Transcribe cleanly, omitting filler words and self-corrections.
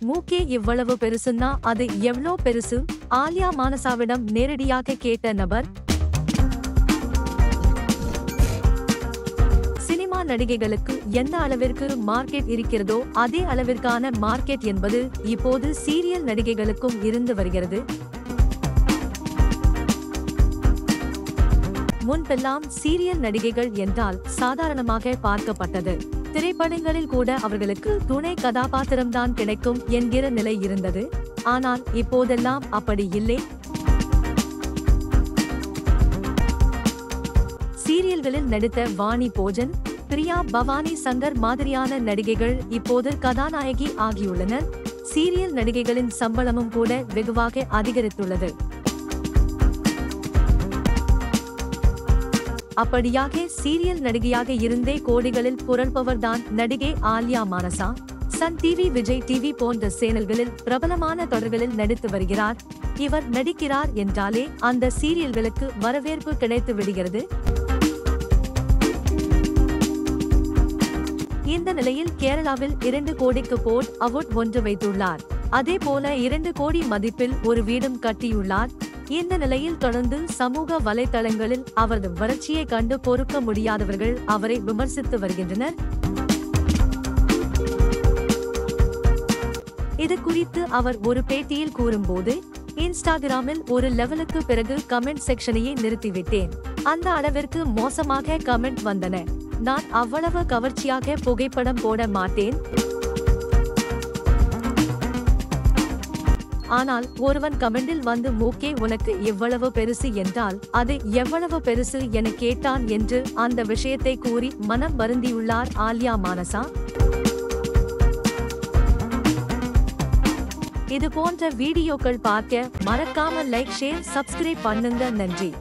மூக்கே இவ்வளவு பெருசுன்னா அது எவ்ளோ பெருசு? ஆலியா மானசாவிடம் நேரடியாக கேட்ட நபர். சினிமா நடிகைகளுக்கு எந்த அளவிற்கு மார்க்கெட் இருக்கிறதோ அதே அளவிற்கான மார்க்கெட் என்பது இப்போது சீரியல் நடிகைகளுக்கும் இருந்து வருகிறது. முன்பெல்லாம் சீரியல் நடிகைகள் என்றால் சாதாரணமாக பார்க்கப்பட்டது. திரைப்படங்களில் கூட அவர்களுக்கு துணை கதாபாத்திரம்தான் கிடைக்கும் என்கிற நிலை இருந்தது. ஆனால் இப்போதெல்லாம் அப்படி இல்லை. சீரியல்களில் நடித்த வாணி போஜன், பிரியா பவானி சங்கர் மாதிரியான நடிகைகள் இப்போது கதாநாயகி ஆகியுள்ளனர். சீரியல் நடிகைகளின் சம்பளமும் கூட வெகுவாக அதிகரித்துள்ளது. அப்படியாக சீரியல் நடிகையாக இருந்தே கோடிகளில் புரள்பவர்தான் நடிகை Alya Manasa. Sun TV, Vijay TV போன்ற சேனல்களில் பிரபலமான தொடர்களில் நடித்து வருகிறார். இவர் நடிக்கிறார் என்றாலே அந்த சீரியல்களுக்கு வரவேற்பு கிடைத்து விடுகிறது. இந்த நிலையில் கேரளாவில் 2 கோடிக்கு போர்ட் அவார்ட் ஒன்று வைத்துள்ளார். அதேபோல 2 கோடி மதிப்பில் ஒரு வீடும் கட்டியுள்ளார். இந்த நிலையில் தொடர்ந்து சமூக வலைதளங்களில் அவரது வளர்ச்சியை கண்டு பொறுக்க முடியாதவர்கள் அவரை விமர்சித்து வருகின்றனர். இது குறித்து அவர் ஒரு பேட்டியில் கூறும்போது, இன்ஸ்டாகிராமில் ஒரு லெவலுக்கு பிறகு கமெண்ட் செக்ஷனையே நிறுத்திவிட்டேன். அந்த அளவிற்கு மோசமாக கமெண்ட் வந்தன. நான் அவ்வளவு கவர்ச்சியாக புகைப்படம் போட மாட்டேன். ஆனால் ஒருவன் கமெண்டில் வந்து மூக்கே உனக்கு எவ்வளவு பெருசு என்றால் அது எவ்வளவு பெருசு என கேட்டான் என்று அந்த விஷயத்தை கூறி மனம் வருந்தியுள்ளார் ஆலியா மானசா. இது போன்ற வீடியோக்கள் பார்க்க மறக்காம லைக், ஷேர், சப்ஸ்கிரைப் பண்ணுங்க. நன்றி.